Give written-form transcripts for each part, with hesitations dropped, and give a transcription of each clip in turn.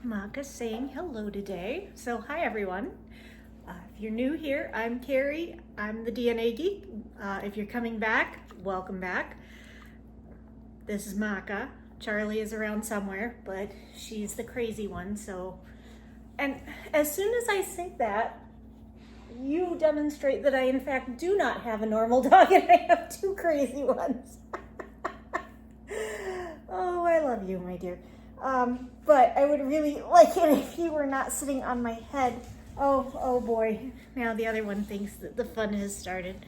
Maka saying hello today. So hi everyone. If you're new here, I'm Carrie. I'm the DNA geek. If you're coming back, welcome back. This is Maka. Charlie is around somewhere, but she's the crazy one. And as soon as I say that, you demonstrate that I in fact do not have a normal dog and I have two crazy ones. Oh, I love you, my dear. But I would really like it if you were not sitting on my head. Oh boy. Now the other one thinks that the fun has started.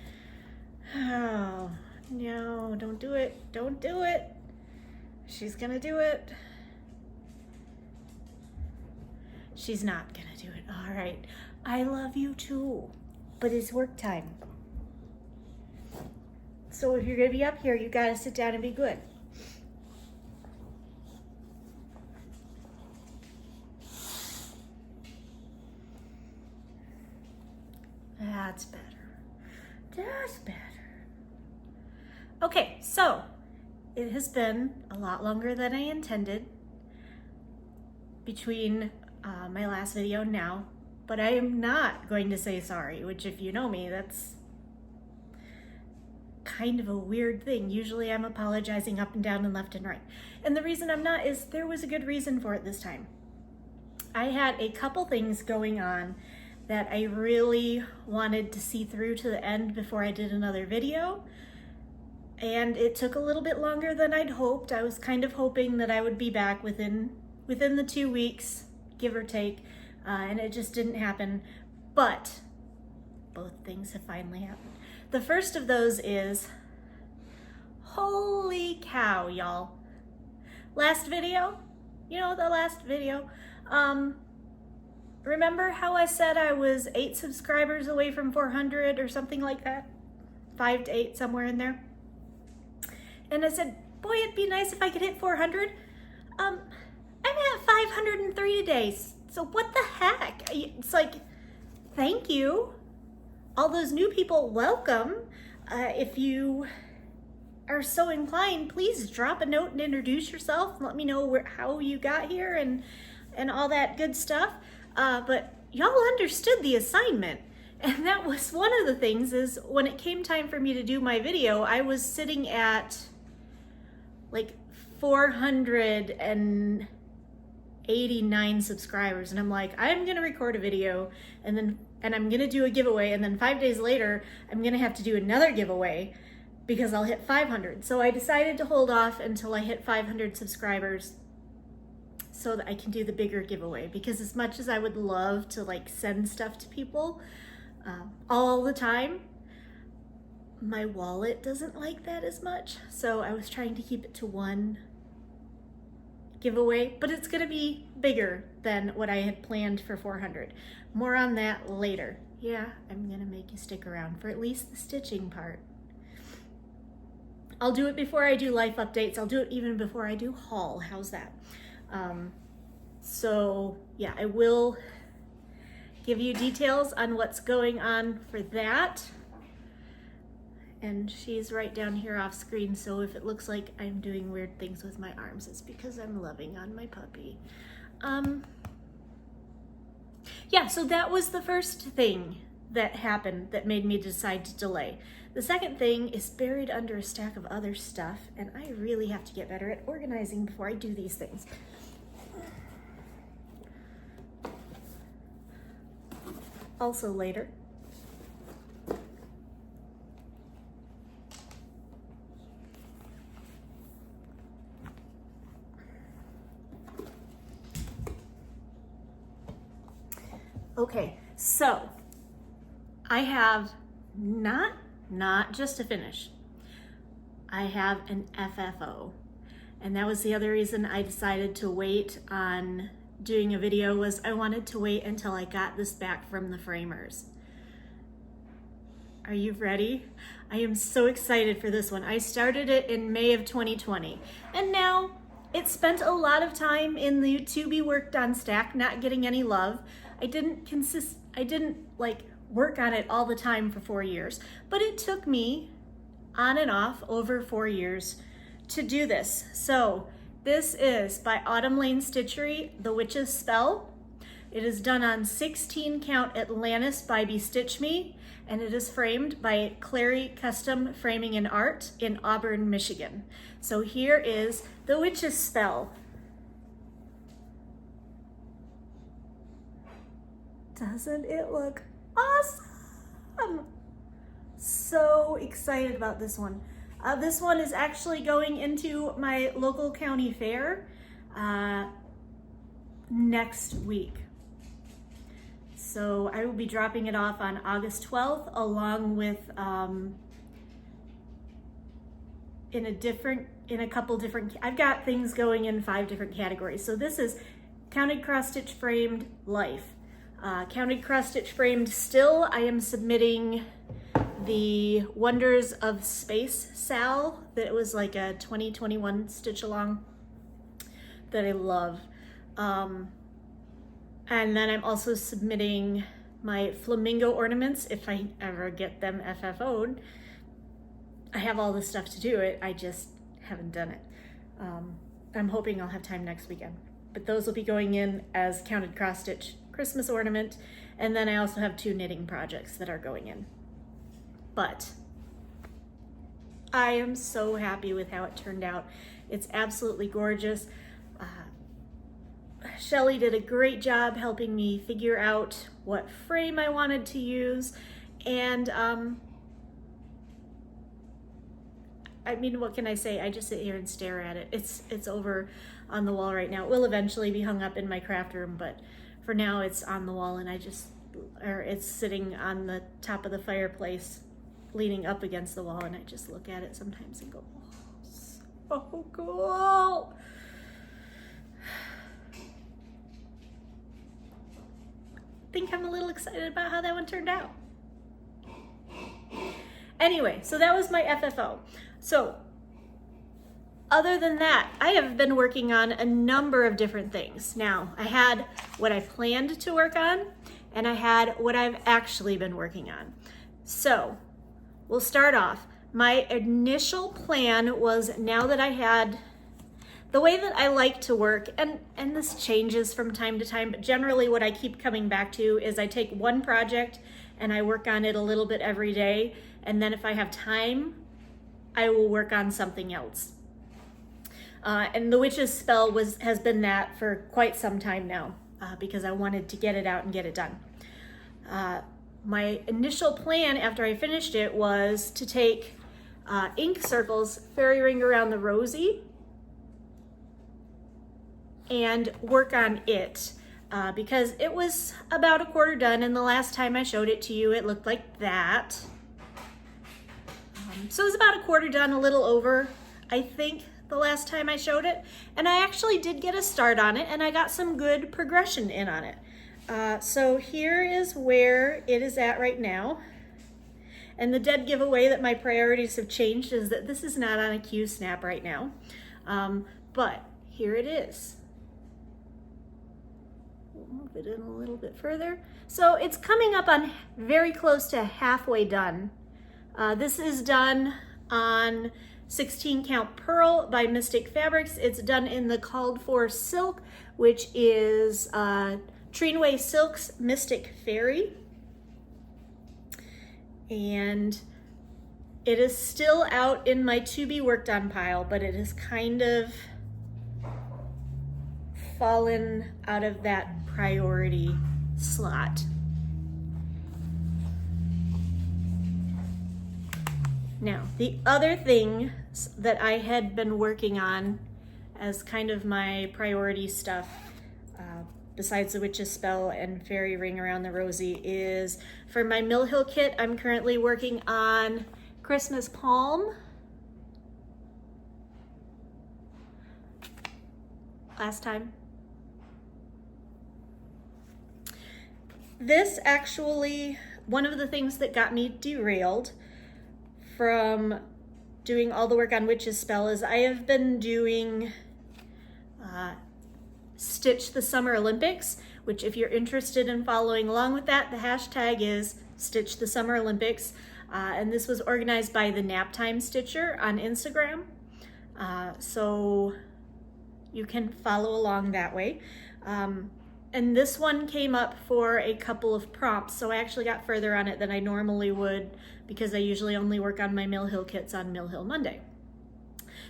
Oh, no, don't do it. Don't do it. She's gonna do it. She's not gonna do it. All right. I love you too, but it's work time. So if you're gonna be up here, you gotta sit down and be good. That's better. That's better. Okay, so it has been a lot longer than I intended between my last video and now, but I am not going to say sorry, which if you know me, that's kind of a weird thing. Usually I'm apologizing up and down and left and right. And the reason I'm not is there was a good reason for it this time. I had a couple things going on that I really wanted to see through to the end before I did another video. And it took a little bit longer than I'd hoped. I was kind of hoping that I would be back within the 2 weeks, give or take, and it just didn't happen. But both things have finally happened. The first of those is, holy cow, y'all. Last video, the last video, remember how I said I was 8 subscribers away from 400 or something like that? 5 to 8, somewhere in there. And I said, boy, it'd be nice if I could hit 400. I'm at 503 today. So what the heck? It's like, thank you. All those new people, welcome. If you are so inclined, please drop a note and introduce yourself. Let me know how you got here and all that good stuff. But y'all understood the assignment. And that was one of the things is when it came time for me to do my video, I was sitting at like 489 subscribers. And I'm like, I'm going to record a video and I'm going to do a giveaway. And then 5 days later, I'm going to have to do another giveaway because I'll hit 500. So I decided to hold off until I hit 500 subscribers so that I can do the bigger giveaway, because as much as I would love to like send stuff to people all the time, my wallet doesn't like that as much. So I was trying to keep it to one giveaway, but it's gonna be bigger than what I had planned for 400. More on that later. Yeah, I'm gonna make you stick around for at least the stitching part. I'll do it before I do life updates. I'll do it even before I do haul. How's that? So yeah, I will give you details on what's going on for that. And she's right down here off screen, so if it looks like I'm doing weird things with my arms, it's because I'm loving on my puppy. Yeah, so that was the first thing that happened that made me decide to delay. The second thing is buried under a stack of other stuff, and I really have to get better at organizing before I do these things. Also later. Okay, so I have not just a finish. I have an FFO. And that was the other reason I decided to wait on doing a video, was I wanted to wait until I got this back from the framers. Are you ready? I am so excited for this one. I started it in May of 2020, and now it spent a lot of time in the to be worked on stack, not getting any love. I didn't like work on it all the time for 4 years, but it took me on and off over 4 years to do this. So This is by Autumn Lane Stitchery, The Witch's Spell. It is done on 16 count Atlantis by Stitche Me, and it is framed by Clary Custom Framing and Art in Auburn, Michigan. So here is The Witch's Spell. Doesn't it look awesome? So excited about this one. This one is actually going into my local county fair next week. So I will be dropping it off on August 12th along with in a couple different, I've got things going in 5 different categories. So this is Counted Cross Stitch Framed Life. Counted Cross Stitch Framed still, I am submitting the Wonders of Space Sal that was like a 2021 stitch along that I love. And then I'm also submitting my flamingo ornaments if I ever get them FFO'd. I have all the stuff to do it, I just haven't done it. I'm hoping I'll have time next weekend. But those will be going in as Counted Cross Stitch Christmas ornament. And then I also have 2 knitting projects that are going in. But I am so happy with how it turned out. It's absolutely gorgeous. Shelly did a great job helping me figure out what frame I wanted to use. And I mean, what can I say? I just sit here and stare at it. It's over on the wall right now. It will eventually be hung up in my craft room, but for now it's on the wall, and it's sitting on the top of the fireplace, leaning up against the wall, and I just look at it sometimes and go, oh, so cool. I think I'm a little excited about how that one turned out. Anyway, so that was my FFO. So other than that, I have been working on a number of different things. Now, I had what I planned to work on, and I had what I've actually been working on. So we'll start off. My initial plan was, now that I had the way that I like to work, and this changes from time to time, but generally what I keep coming back to is I take one project and I work on it a little bit every day, and then if I have time, I will work on something else. And The Witch's Spell has been that for quite some time now, because I wanted to get it out and get it done. My initial plan after I finished it was to take ink circles, fairy ring around the Rosie, and work on it, because it was about a quarter done, and the last time I showed it to you it looked like that. So it was about a quarter done, a little over, I think, the last time I showed it, and I actually did get a start on it, and I got some good progression in on it. So here is where it is at right now. And the dead giveaway that my priorities have changed is that this is not on a Q snap right now, but here it is. We'll move it in a little bit further. So it's coming up on very close to halfway done. This is done on 16 count pearl by Mystic Fabrics. It's done in the called for silk, which is Treenway Silks Mystic Fairy. And it is still out in my to be worked on pile, but it has kind of fallen out of that priority slot. Now, the other thing that I had been working on as kind of my priority stuff, besides the Witch's Spell and Fairy Ring Around the Rosie, is for my Mill Hill kit, I'm currently working on Christmas Palm. Last time. This actually, one of the things that got me derailed from doing all the work on Witch's Spell is I have been doing Stitch the Summer Olympics, which if you're interested in following along with that, the hashtag is Stitch the Summer Olympics. And this was organized by the Naptime Stitcher on Instagram. So you can follow along that way. And this one came up for a couple of prompts, so I actually got further on it than I normally would because I usually only work on my Mill Hill kits on Mill Hill Monday.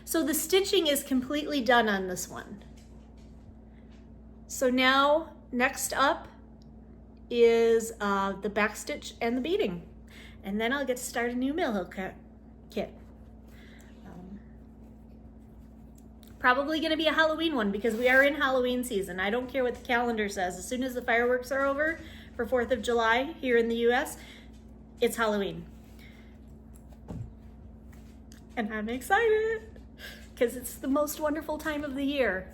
So the stitching is completely done on this one. So now, next up is the back stitch and the beading. And then I'll get to start a new Mill Hill kit. Probably gonna be a Halloween one because we are in Halloween season. I don't care what the calendar says. As soon as the fireworks are over for 4th of July here in the US, it's Halloween. And I'm excited because it's the most wonderful time of the year.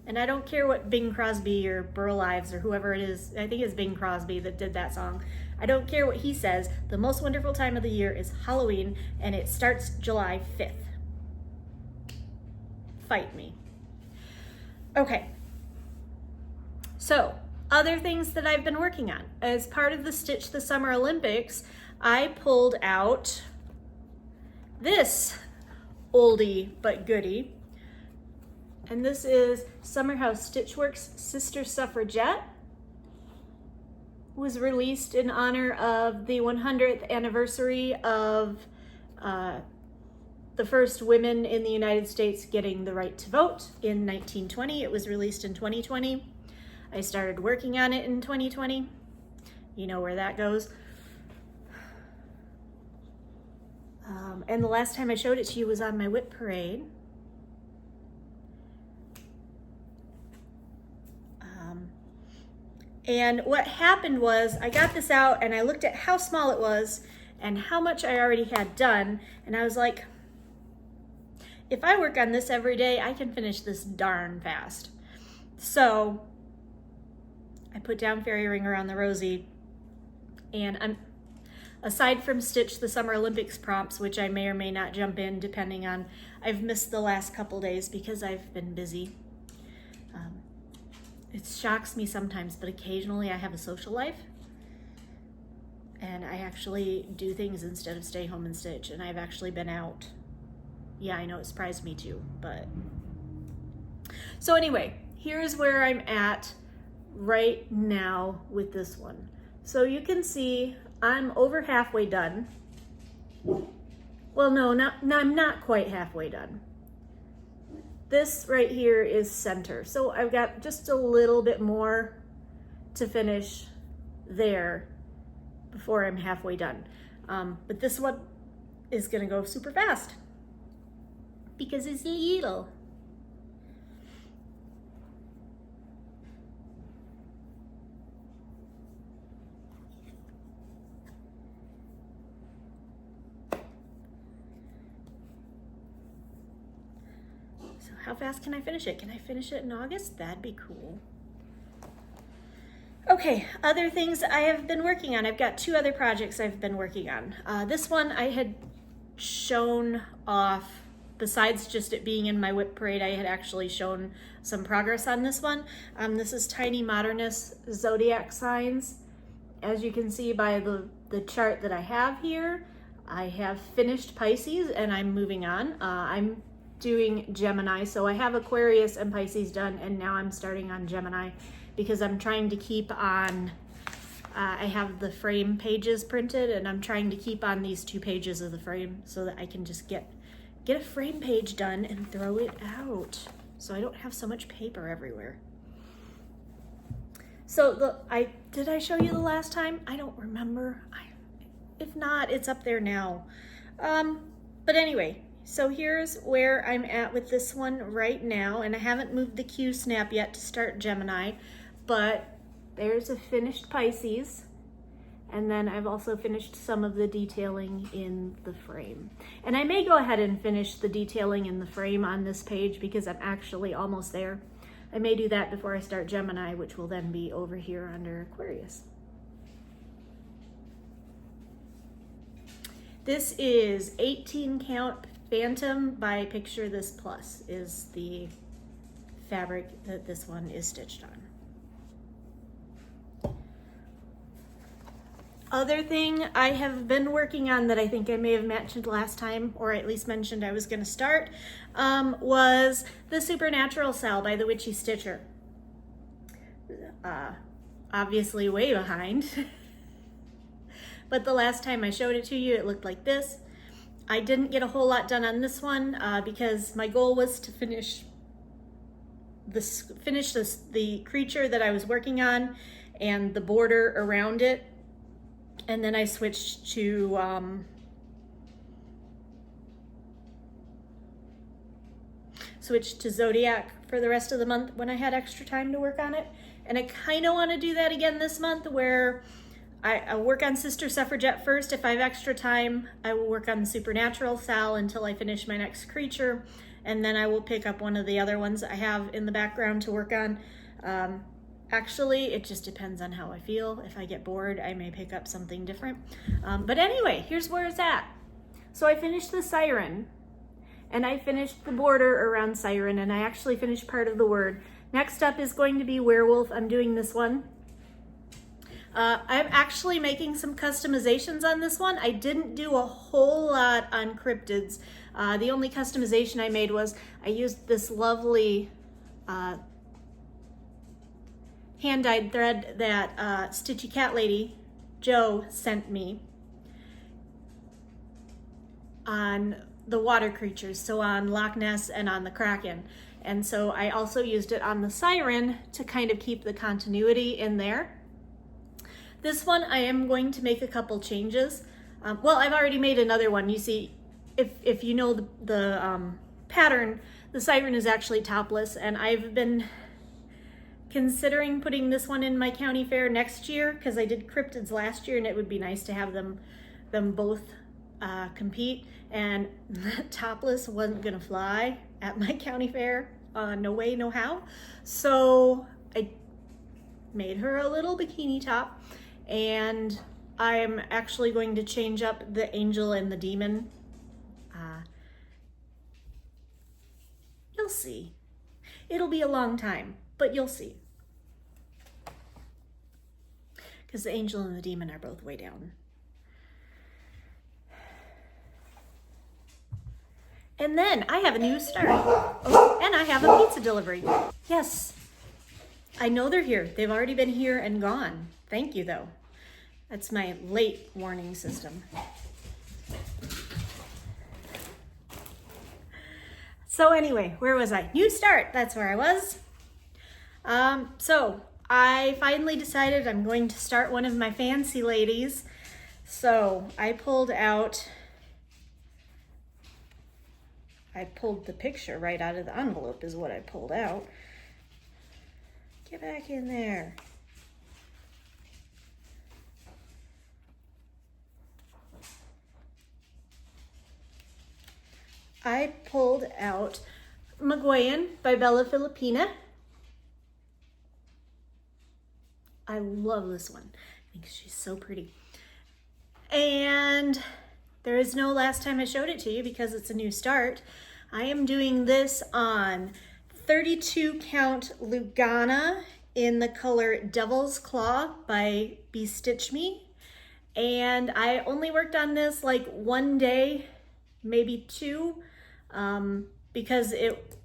And I don't care what Bing Crosby or Burl Ives or whoever it is, I think it's Bing Crosby that did that song. I don't care what he says. The most wonderful time of the year is Halloween, and it starts July 5th. Fight me. Okay. So, other things that I've been working on. As part of the Stitch the Summer Olympics, I pulled out this oldie but goodie. And this is Summer House Stitchworks Sister Suffragette. Was released in honor of the 100th anniversary of the first women in the United States getting the right to vote in 1920. It was released in 2020. I started working on it in 2020. You know where that goes. And the last time I showed it to you was on my whip parade. And what happened was I got this out and I looked at how small it was and how much I already had done. And I was like, if I work on this every day, I can finish this darn fast. So I put down fairy ring around the Rosie, and aside from Stitch the Summer Olympics prompts, which I may or may not jump in depending on, I've missed the last couple days because I've been busy. It shocks me sometimes, but occasionally I have a social life and I actually do things instead of stay home and stitch, and I've actually been out. Yeah, I know it surprised me too, but. So anyway, here's where I'm at right now with this one. So you can see I'm over halfway done. Well, no, I'm not quite halfway done. This right here is center. So I've got just a little bit more to finish there before I'm halfway done. But this one is gonna go super fast because it's little. How fast can I finish it? Can I finish it in August? That'd be cool. Okay, other things I have been working on. I've got 2 other projects I've been working on. This one I had shown off, besides just it being in my whip parade, I had actually shown some progress on this one. This is Tiny Modernist Zodiac signs. As you can see by the chart that I have here, I have finished Pisces and I'm moving on. I'm doing Gemini, so I have Aquarius and Pisces done, and now I'm starting on Gemini because I'm trying to keep on, I have the frame pages printed and I'm trying to keep on these 2 pages of the frame so that I can just get a frame page done and throw it out so I don't have so much paper everywhere. So did I show you the last time? I don't remember. If not, it's up there now. But anyway, so here's where I'm at with this one right now, and I haven't moved the Q snap yet to start Gemini, but there's a finished Pisces, and then I've also finished some of the detailing in the frame. And I may go ahead and finish the detailing in the frame on this page because I'm actually almost there. I may do that before I start Gemini, which will then be over here under Aquarius. This is 18 count Phantom by Picture This Plus is the fabric that this one is stitched on. other thing I have been working on that I think I may have mentioned last time, or at least mentioned I was going to start, was the Supernatural Cell by the Witchy Stitcher. Obviously way behind. But the last time I showed it to you, it looked like this. I didn't get a whole lot done on this one because my goal was to finish the creature that I was working on and the border around it. And then I switched to Zodiac for the rest of the month when I had extra time to work on it. And I kind of want to do that again this month, where I'll work on Sister Suffragette first. If I have extra time, I will work on the Supernatural Cell until I finish my next creature, and then I will pick up one of the other ones I have in the background to work on. Actually, it just depends on how I feel. If I get bored, I may pick up something different. But anyway, here's where it's at. So I finished the Siren, and I finished the border around Siren, and I actually finished part of the word. Next up is going to be Werewolf. I'm doing this one. I'm actually making some customizations on this one. I didn't do a whole lot on cryptids. The only customization I made was I used this lovely hand-dyed thread that Stitchy Cat Lady, Joe, sent me on the water creatures, so on Loch Ness and on the Kraken. And so I also used it on the Siren to kind of keep the continuity in there. This one I am going to make a couple changes. Well, I've already made another one. You see, if you know the pattern, the Siren is actually topless, and I've been considering putting this one in my county fair next year because I did cryptids last year, and it would be nice to have them both compete. And topless wasn't gonna fly at my county fair. No way, no how. So I made her a little bikini top, and I'm actually going to change up the angel and the demon. You'll see. It'll be a long time, but you'll see. Because the angel and the demon are both way down. And then I have a new start. Oh, and I have a pizza delivery. Yes, I know they're here. They've already been here and gone. Thank you, though. That's my late warning system. So anyway, where was I? New start, that's where I was. So I finally decided I'm going to start one of my fancy ladies. So I pulled the picture right out of the envelope is what I pulled out. Get back in there. I pulled out Magwayen by Bella Filipina. I love this one. I think she's so pretty. And there is no last time I showed it to you because it's a new start. I am doing this on 32 count Lugana in the color Devil's Claw by Be Stitch Me. And I only worked on this like one day, maybe two, because it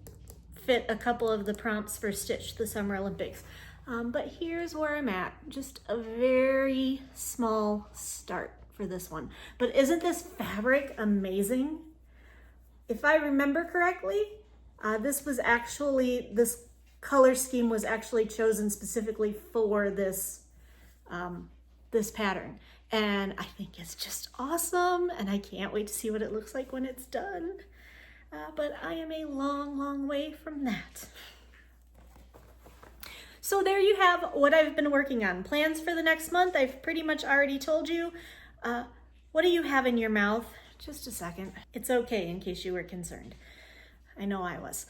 fit a couple of the prompts for Stitch the Summer Olympics. But here's where I'm at, just a very small start for this one. But isn't this fabric amazing? If I remember correctly, this color scheme was actually chosen specifically for this, this pattern. And I think it's just awesome, and I can't wait to see what it looks like when it's done. But I am a long, long way from that. So there you have what I've been working on. Plans for the next month, I've pretty much already told you. What do you have in your mouth? Just a second. It's okay in case you were concerned. I know I was.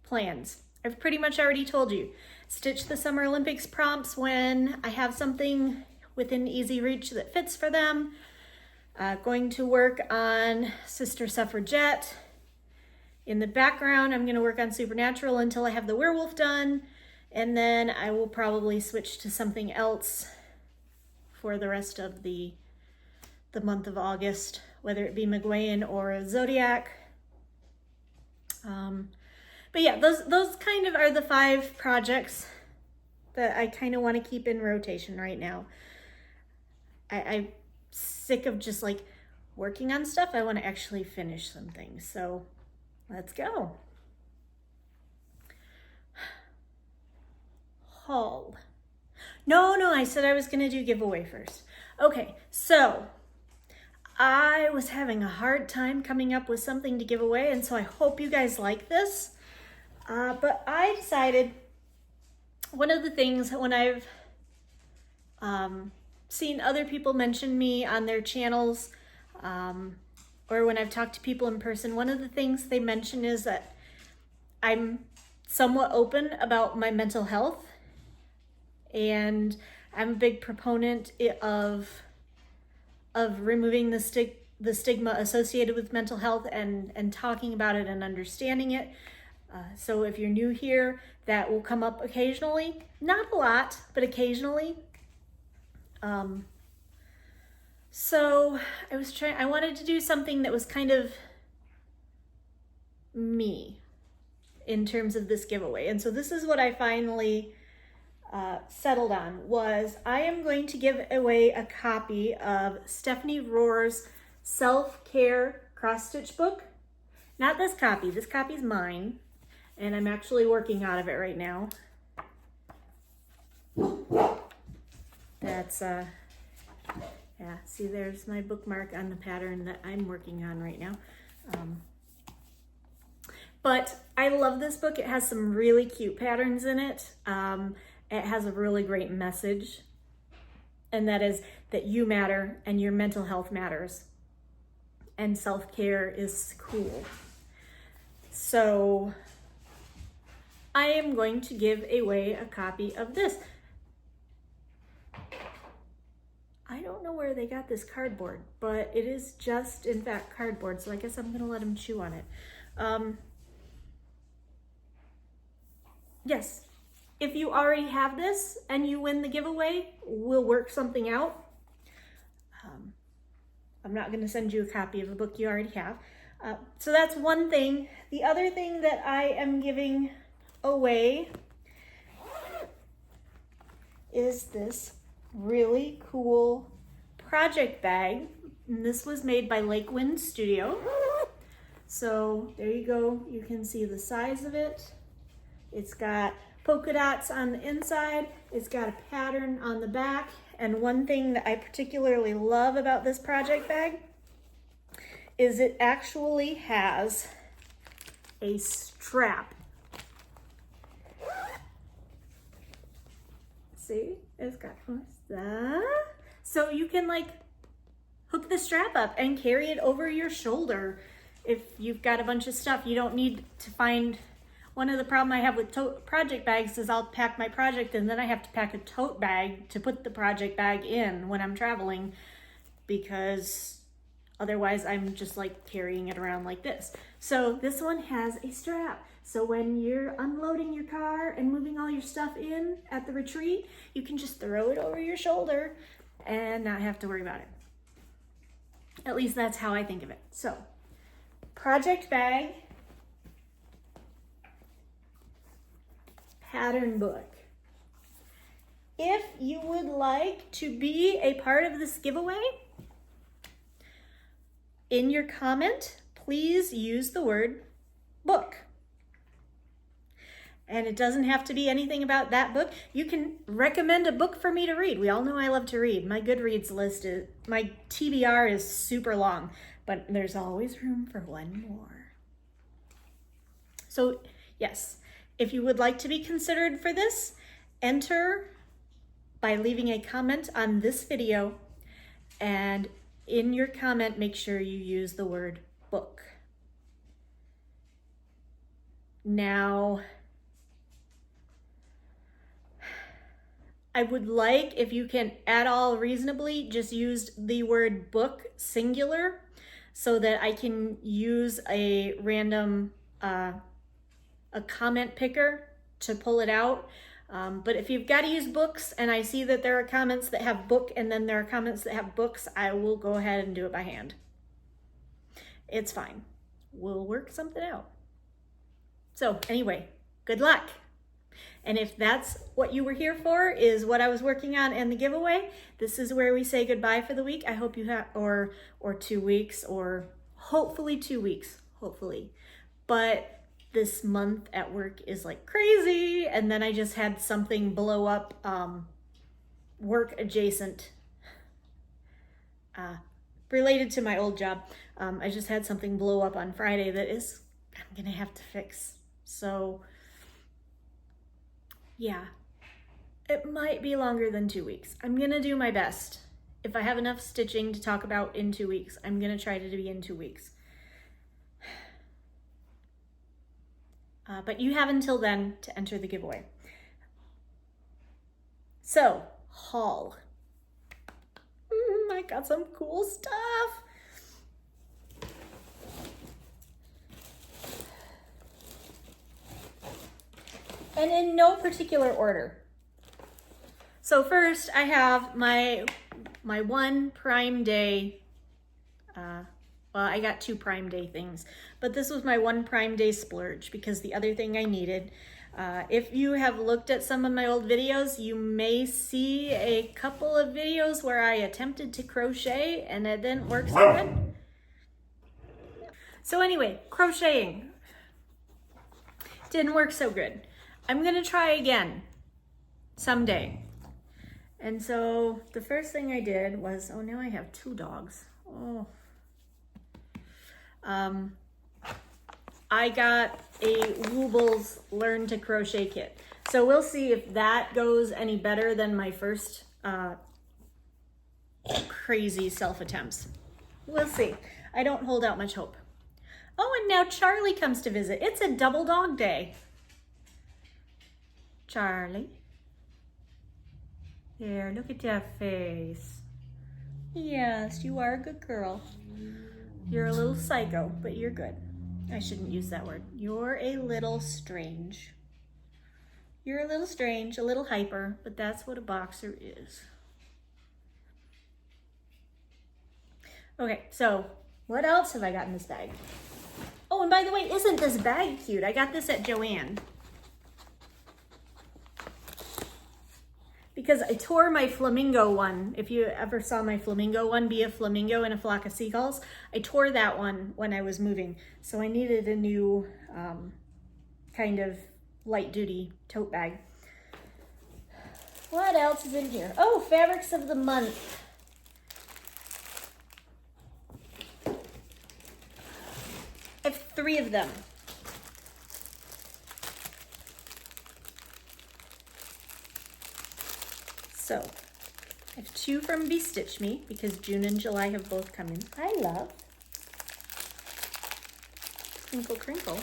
Plans. I've pretty much already told you. Stitch the Summer Olympics prompts when I have something within easy reach that fits for them. Going to work on Sister Suffragette. In the background, I'm going to work on Supernatural until I have the werewolf done. And then I will probably switch to something else for the rest of the month of August, whether it be Magwayen or Zodiac. But yeah, those kind of are the 5 projects that I kind of want to keep in rotation right now. I'm sick of just like working on stuff. I want to actually finish some things. So let's go. Haul. No, I said I was going to do giveaway first. Okay, so I was having a hard time coming up with something to give away, and so I hope you guys like this. But I decided one of the things when I've seen other people mention me on their channels, or when I've talked to people in person, one of the things they mention is that I'm somewhat open about my mental health, and I'm a big proponent of removing the stigma associated with mental health and talking about it and understanding it. So if you're new here, that will come up occasionally. Not a lot, but occasionally. So I wanted to do something that was kind of me in terms of this giveaway. And so this is what I finally settled on, was I am going to give away a copy of Stephanie Rohr's self-care cross-stitch book. Not this copy. This copy's mine, and I'm actually working out of it right now. That's yeah, see, there's my bookmark on the pattern that I'm working on right now. But I love this book. It has some really cute patterns in it. It has a really great message, and that is that you matter and your mental health matters, and self-care is cool. So I am going to give away a copy of this. I don't know where they got this cardboard, but it is just, in fact, cardboard, so I guess I'm gonna let them chew on it. Yes, if you already have this and you win the giveaway, we'll work something out. I'm not gonna send you a copy of a book you already have. So that's one thing. The other thing that I am giving away is this really cool project bag. And this was made by Lakewind Studio. So there you go. You can see the size of it. It's got polka dots on the inside. It's got a pattern on the back. And one thing that I particularly love about this project bag is it actually has a strap. See, it's got that. So you can like hook the strap up and carry it over your shoulder. If you've got a bunch of stuff, you don't need to find. One of the problems I have with project bags is I'll pack my project and then I have to pack a tote bag to put the project bag in when I'm traveling, because otherwise I'm just like carrying it around like this. So this one has a strap. So when you're unloading your car and moving all your stuff in at the retreat, you can just throw it over your shoulder and not have to worry about it. At least that's how I think of it. So, project bag, pattern book. If you would like to be a part of this giveaway, in your comment, please use the word book. And it doesn't have to be anything about that book. You can recommend a book for me to read. We all know I love to read. My Goodreads list is, my TBR is super long, but there's always room for one more. So yes, if you would like to be considered for this, enter by leaving a comment on this video, and in your comment, make sure you use the word book. Now, I would like, if you can at all reasonably, just use the word book singular so that I can use a random a comment picker to pull it out. But if you've got to use books and I see that there are comments that have book and then there are comments that have books, I will go ahead and do it by hand. It's fine. We'll work something out. So anyway, good luck. And if that's what you were here for, is what I was working on and the giveaway, this is where we say goodbye for the week. I hope you have, or 2 weeks, or hopefully 2 weeks, hopefully. But this month at work is like crazy. And then I just had something blow up, work adjacent, related to my old job. I just had something blow up on Friday that I'm gonna have to fix. So yeah, it might be longer than 2 weeks. I'm gonna do my best. If I have enough stitching to talk about in 2 weeks, I'm gonna try to be in 2 weeks. But you have until then to enter the giveaway. So, haul. I got some cool stuff. And in no particular order. So first I have my one Prime Day, well, I got 2 Prime Day things, but this was my one Prime Day splurge because the other thing I needed. If you have looked at some of my old videos, you may see a couple of videos where I attempted to crochet and it didn't work so good. So anyway, crocheting didn't work so good. I'm gonna try again someday. And so the first thing I did was, oh, now I have 2 dogs. Oh. I got a Woobles Learn to Crochet kit. So we'll see if that goes any better than my first crazy self-attempts. We'll see. I don't hold out much hope. Oh, and now Charlie comes to visit. It's a double dog day. Charlie. There, look at that face. Yes, you are a good girl. You're a little psycho, but you're good. I shouldn't use that word. You're a little strange. You're a little strange, a little hyper, but that's what a boxer is. Okay, so what else have I got in this bag? Oh, and by the way, isn't this bag cute? I got this at Joann. Because I tore my flamingo one. If you ever saw my flamingo one be a flamingo and a flock of seagulls, I tore that one when I was moving. So I needed a new kind of light duty tote bag. What else is in here? Oh, fabrics of the month. I have 3 of them. So, I have 2 from Stitche Me because June and July have both come in. I love Crinkle Crinkle.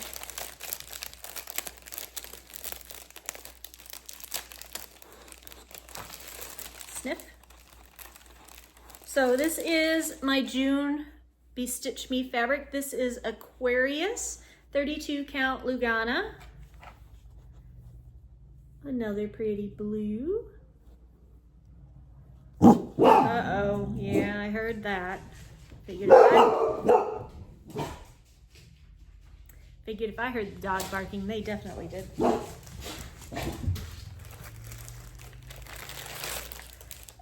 Sniff. So this is my June Stitche Me fabric. This is Aquarius 32 count Lugana. Another pretty blue. Uh-oh, yeah, I heard that. Figured if I heard the dog barking, they definitely did.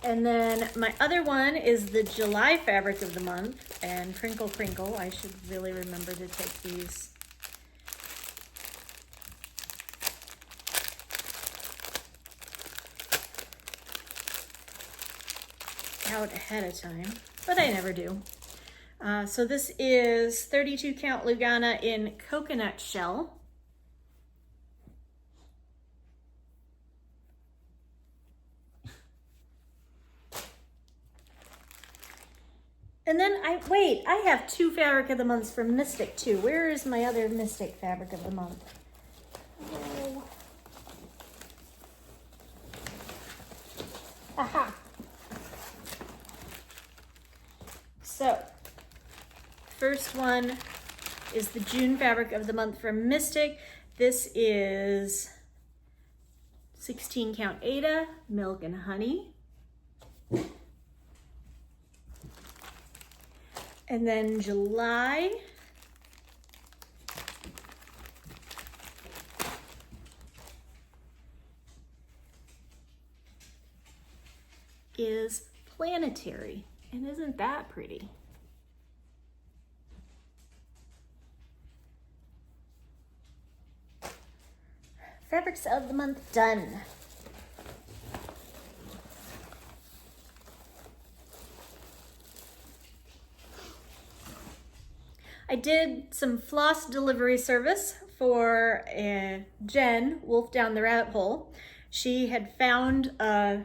And then my other one is the July fabric of the month, and Crinkle Crinkle. I should really remember to take these out ahead of time, but I never do. So this is 32 count Lugana in coconut shell. And then I have 2 fabric of the months from Mystic too. Where is my other Mystic fabric of the month? Oh. Aha. So, first one is the June fabric of the month from Mystic. This is 16 count Ada, Milk and Honey. And then July is Planetary. And isn't that pretty? Fabrics of the month done. I did some floss delivery service for Jen, Wolf Down the Rabbit Hole. She had found a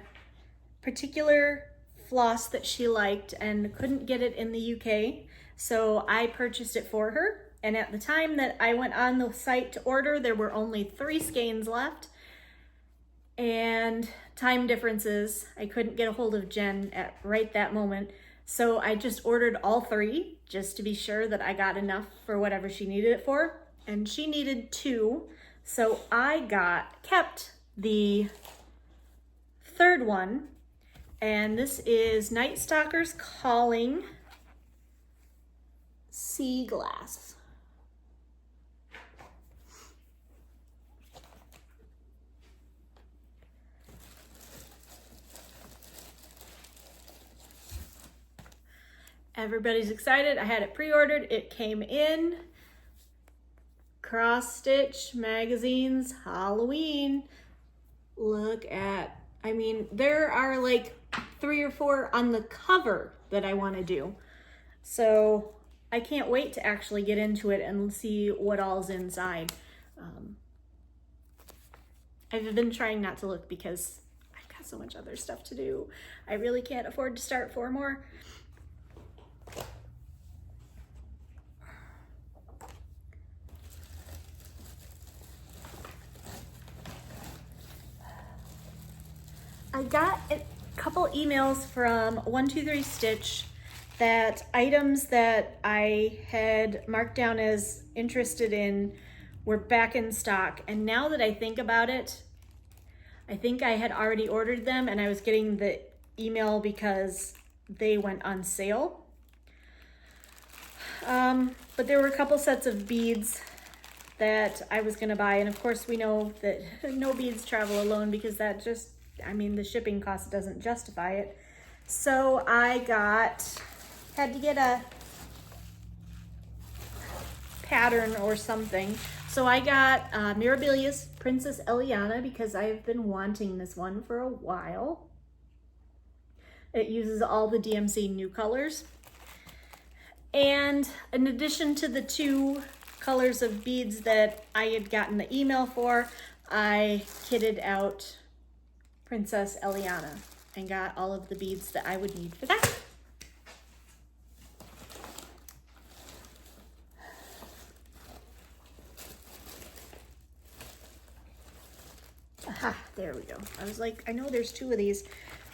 particular floss that she liked and couldn't get it in the UK, so I purchased it for her. And at the time that I went on the site to order, there were only 3 skeins left. And time differences, I couldn't get a hold of Jen at right that moment. So I just ordered all 3 just to be sure that I got enough for whatever she needed it for. And she needed 2. So I kept the 3rd one. And this is Night Stalker's Calling Sea Glass. Everybody's excited. I had it pre-ordered. It came in. Cross Stitch magazines, Halloween. Look at, I mean, there are like 3 or 4 on the cover that I want to do. So I can't wait to actually get into it and see what all's inside. I've been trying not to look because I've got so much other stuff to do. I really can't afford to start 4 more. I got a couple emails from 123 Stitch that items that I had marked down as interested in were back in stock. And now that I think about it, I think I had already ordered them and I was getting the email because they went on sale. But there were a couple sets of beads that I was gonna buy. And of course we know that no beads travel alone because that just, I mean, the shipping cost doesn't justify it. So I had to get a pattern or something. So I got Mirabilia's Princess Eliana because I've been wanting this one for a while. It uses all the DMC new colors. And in addition to the 2 colors of beads that I had gotten the email for, I kitted out Princess Eliana and got all of the beads that I would need for that. Aha, there we go. I was like, I know there's 2 of these.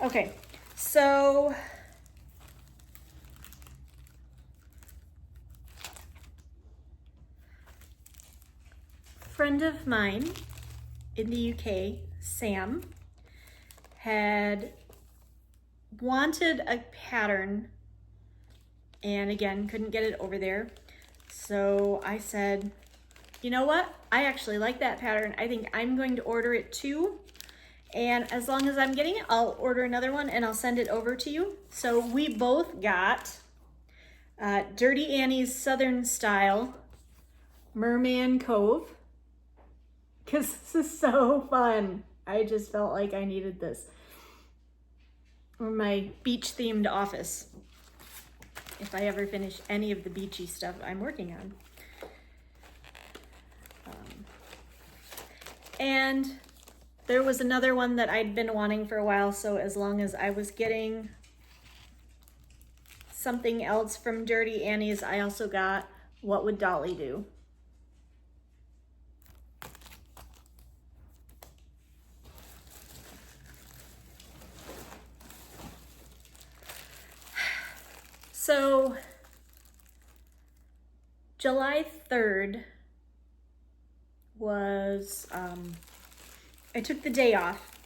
Okay, so friend of mine in the UK, Sam, had wanted a pattern and again couldn't get it over there. So I said, you know what? I actually like that pattern. I think I'm going to order it too. And as long as I'm getting it, I'll order another one and I'll send it over to you. So we both got Dirty Annie's Southern Style Merman Cove, because this is so fun. I just felt like I needed this for my beach themed office if I ever finish any of the beachy stuff I'm working on. And there was another one that I'd been wanting for a while, so as long as I was getting something else from Dirty Annie's, I also got What Would Dolly Do? So July 3rd was I took the day off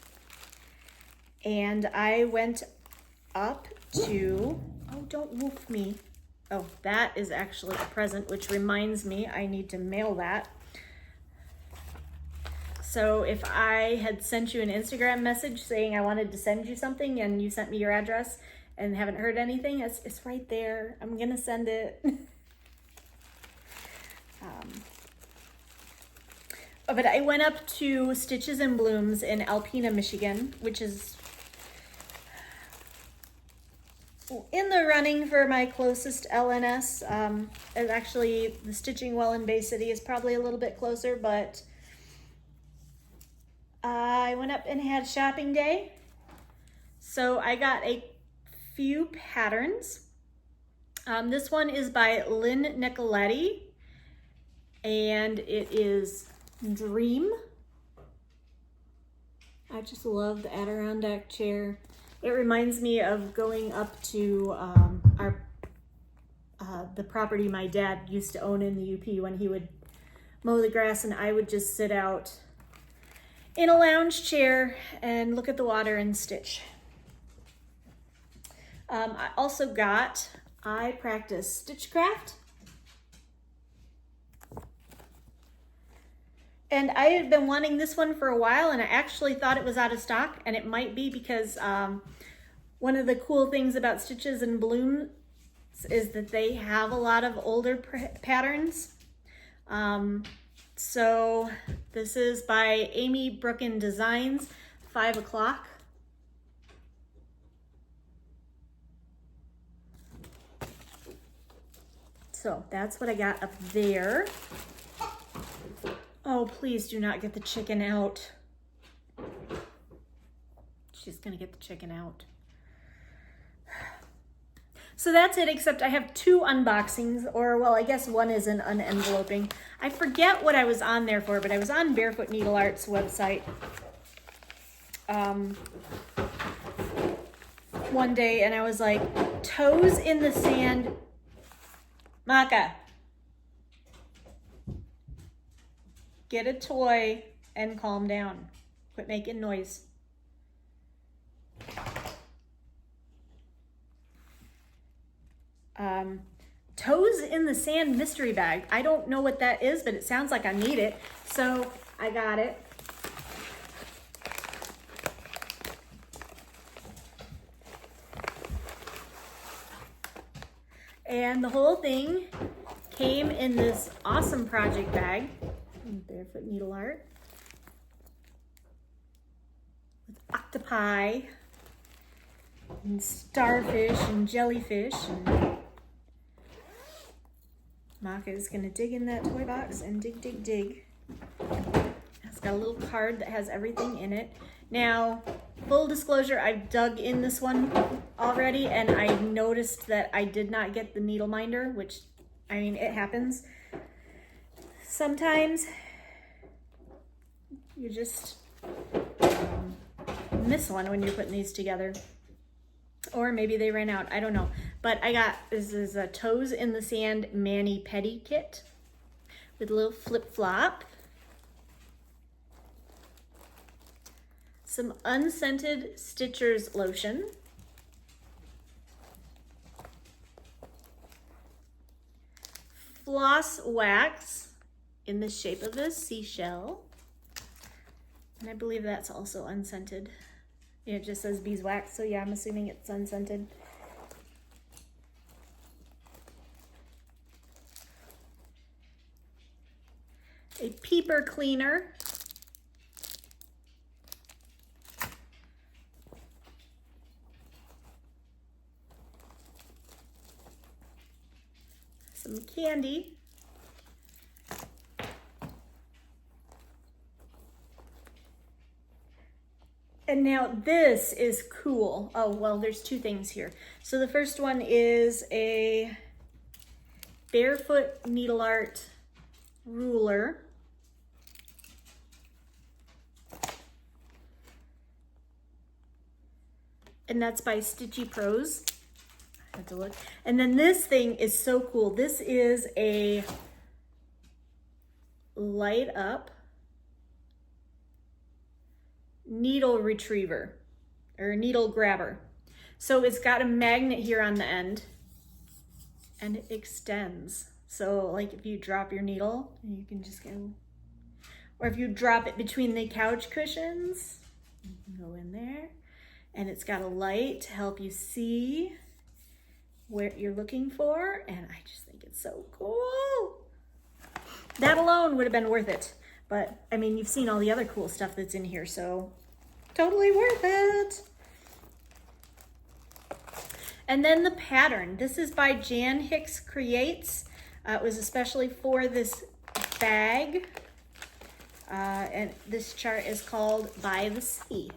and I went up to, oh, don't woof me. Oh, that is actually a present, which reminds me I need to mail that. So if I had sent you an Instagram message saying I wanted to send you something and you sent me your address and haven't heard anything, it's right there. I'm gonna send it. But I went up to Stitches and Blooms in Alpena, Michigan, which is in the running for my closest LNS. And actually, the Stitching Well in Bay City is probably a little bit closer, but I went up and had shopping day. So I got a few patterns. This one is by Lynn Nicoletti, and it is Dream. I just love the Adirondack chair. It reminds me of going up to the property my dad used to own in the UP when he would mow the grass, and I would just sit out in a lounge chair and look at the water and stitch. I also got, I practice Stitchcraft. And I had been wanting this one for a while, and I actually thought it was out of stock, and it might be because one of the cool things about Stitches and Blooms is that they have a lot of older patterns. So this is by Amy Brooken Designs, 5 o'clock. So that's what I got up there. Oh, please do not get the chicken out. She's gonna get the chicken out. So that's it, except I have 2 unboxings, or well, I guess one is an unenveloping. I forget what I was on there for, but I was on Barefoot Needle Art's website one day, and I was like, toes in the sand, Maka. Get a toy and calm down. Quit making noise. Toes in the Sand mystery bag. I don't know what that is, but it sounds like I need it. So I got it. And the whole thing came in this awesome project bag. Barefoot Needle Art with octopi and starfish and jellyfish. And Maka is gonna dig in that toy box and dig, dig, dig. It's got a little card that has everything in it. Now, full disclosure, I've dug in this one already, and I noticed that I did not get the needle minder, which, I mean, it happens. Sometimes you just miss one when you're putting these together. Or maybe they ran out, I don't know. But I got, this is a Toes in the Sand Mani Petty kit with a little flip-flop. Some unscented Stitcher's lotion. Floss wax in the shape of a seashell. And I believe that's also unscented. Yeah, it just says beeswax, so yeah, I'm assuming it's unscented. A peeper cleaner. Some candy. And now this is cool. Oh, well, there's 2 things here. So the first one is a Barefoot Needle Art ruler. And that's by Stitchy Pros. I had to look. And then this thing is so cool. This is a light up needle retriever or needle grabber. So it's got a magnet here on the end and it extends. So like if you drop your needle, you can just go, or if you drop it between the couch cushions, you can go in there. And it's got a light to help you see where you're looking for. And I just think it's so cool. That alone would have been worth it. But I mean, you've seen all the other cool stuff that's in here, so totally worth it. And then the pattern. This is by Jan Hicks Creates. It was especially for this bag. And this chart is called By the Sea.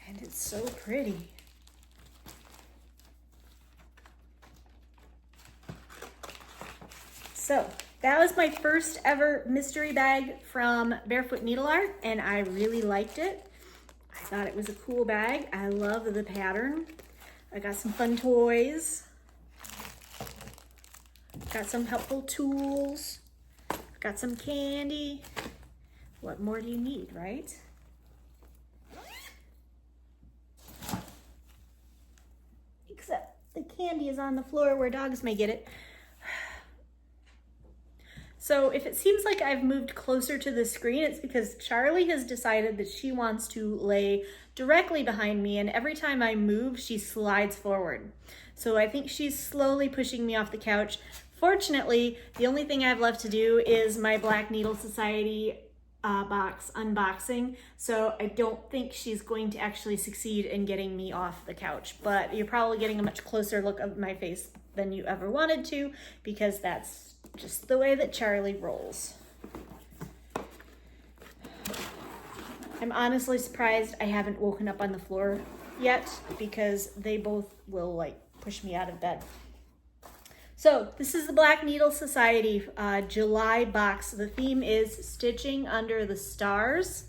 And it's so pretty. So that was my first ever mystery bag from Barefoot Needle Art, and I really liked it. I thought it was a cool bag. I love the pattern. I got some fun toys. Got some helpful tools. Got some candy. What more do you need, right? Except the candy is on the floor where dogs may get it. So if it seems like I've moved closer to the screen, it's because Charlie has decided that she wants to lay directly behind me, and every time I move, she slides forward. So I think she's slowly pushing me off the couch. Fortunately, the only thing I have left to do is my Black Needle Society box unboxing, so I don't think she's going to actually succeed in getting me off the couch, but you're probably getting a much closer look of my face than you ever wanted to, because that's just the way that Charlie rolls. I'm honestly surprised I haven't woken up on the floor yet, because they both will like push me out of bed. So this is the Black Needle Society July box. The theme is Stitching Under the Stars.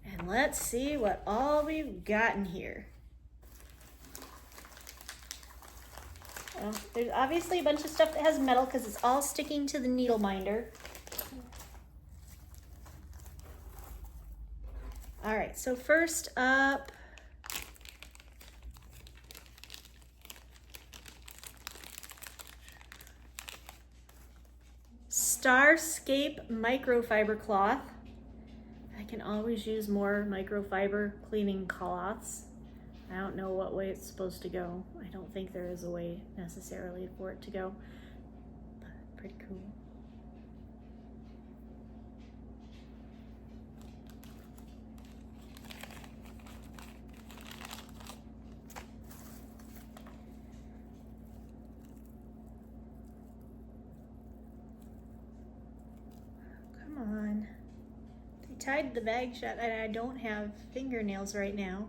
And let's see what all we've got in here. Well, there's obviously a bunch of stuff that has metal because it's all sticking to the needle minder. All right, so first up, Starscape microfiber cloth. I can always use more microfiber cleaning cloths. I don't know what way it's supposed to go. I don't think there is a way necessarily for it to go, but pretty cool. Come on. They tied the bag shut and I don't have fingernails right now.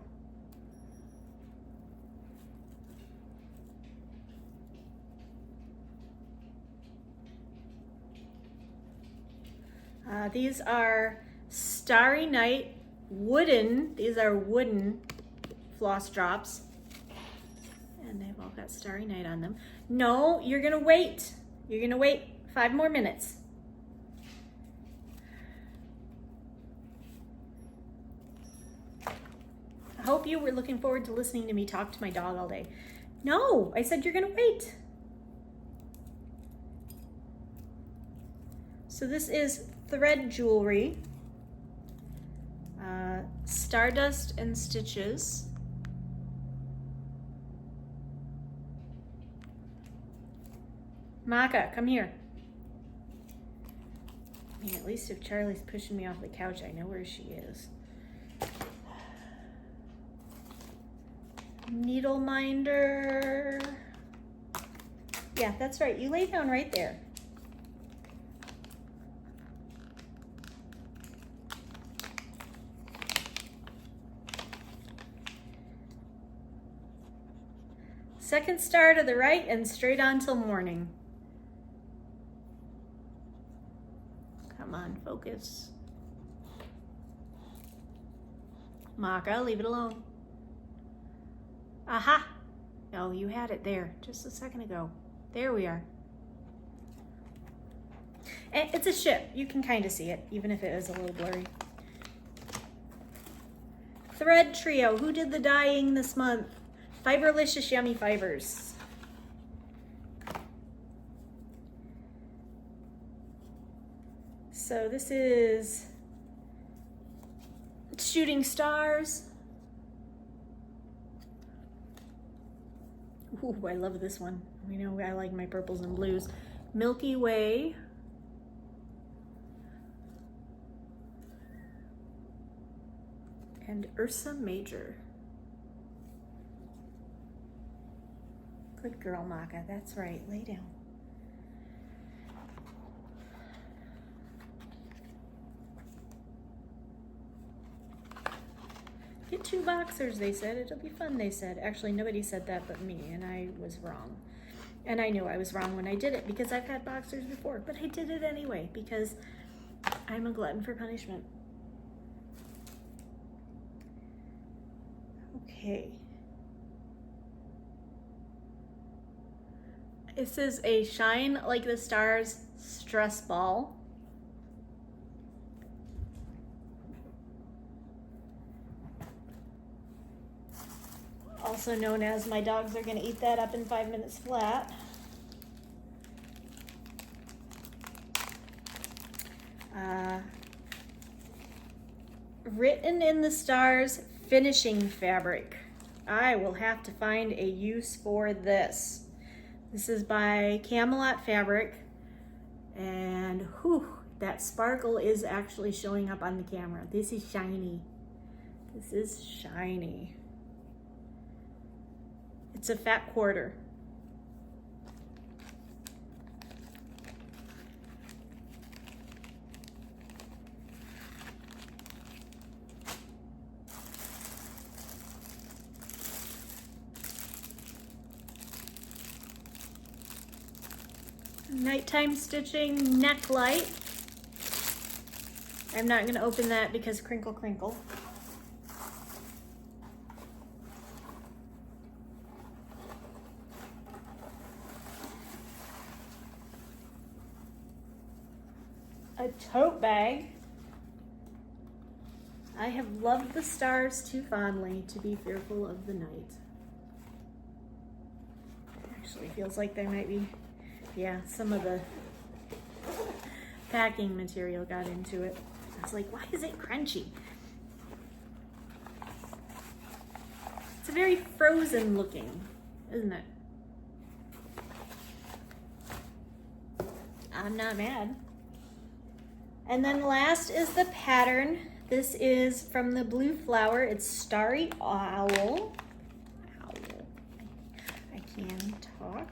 These are Starry Night wooden. These are wooden floss drops. And they've all got Starry Night on them. No, you're gonna wait. You're gonna wait 5 more minutes. I hope you were looking forward to listening to me talk to my dog all day. No, I said you're gonna wait. So this is thread jewelry, Stardust and Stitches. Maka, come here. I mean, at least if Charlie's pushing me off the couch, I know where she is. Needle minder. Yeah, that's right. You lay down right there. Second star to the right and straight on till morning. Come on, focus. Maka, leave it alone. Aha! Oh, you had it there just a second ago. There we are. And it's a ship. You can kind of see it, even if it is a little blurry. Thread Trio. Who did the dyeing this month? Fiberlicious Yummy Fibers. So this is Shooting Stars. Ooh, I love this one. We know I like my purples and blues. Milky Way. And Ursa Major. Good girl, Maka. That's right. Lay down. Get 2 boxers, they said. It'll be fun, they said. Actually, nobody said that but me, and I was wrong. And I knew I was wrong when I did it because I've had boxers before, but I did it anyway because I'm a glutton for punishment. Okay. This is a Shine Like the Stars stress ball. Also known as my dogs are gonna eat that up in 5 minutes flat. Written in the Stars finishing fabric. I will have to find a use for this. This is by Camelot Fabric, and whew, that sparkle is actually showing up on the camera. This is shiny. This is shiny. It's a fat quarter. Nighttime stitching neck light. I'm not going to open that because crinkle crinkle. A tote bag. I have loved the stars too fondly to be fearful of the night. Actually feels like there might be, yeah, some of the packing material got into it. I was like, why is it crunchy? It's very frozen looking, isn't it? I'm not mad. And then last is the pattern. This is from the Blue Flower. It's Starry Owl. Owl. I can talk.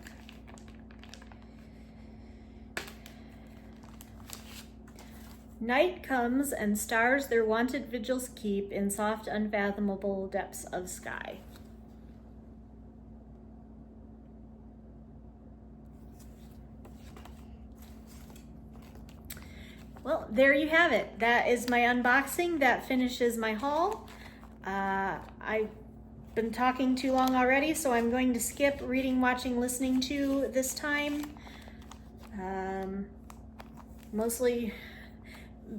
Night comes and stars their wonted vigils keep in soft, unfathomable depths of sky. Well, there you have it. That is my unboxing. That finishes my haul. I've been talking too long already, so I'm going to skip reading, watching, listening to this time. Mostly,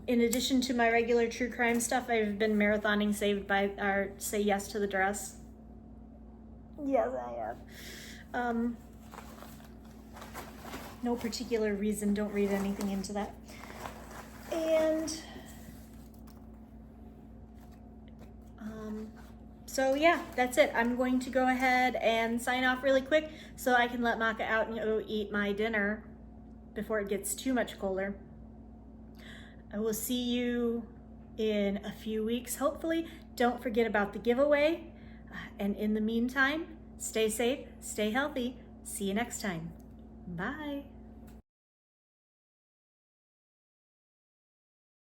in addition to my regular true crime stuff, I've been marathoning Say Yes to the Dress. Yes, I have. No particular reason. Don't read anything into that. And so yeah, that's it. I'm going to go ahead and sign off really quick so I can let Maka out and go eat my dinner before it gets too much colder. I will see you in a few weeks, hopefully. Don't forget about the giveaway. And in the meantime, stay safe, stay healthy. See you next time. Bye.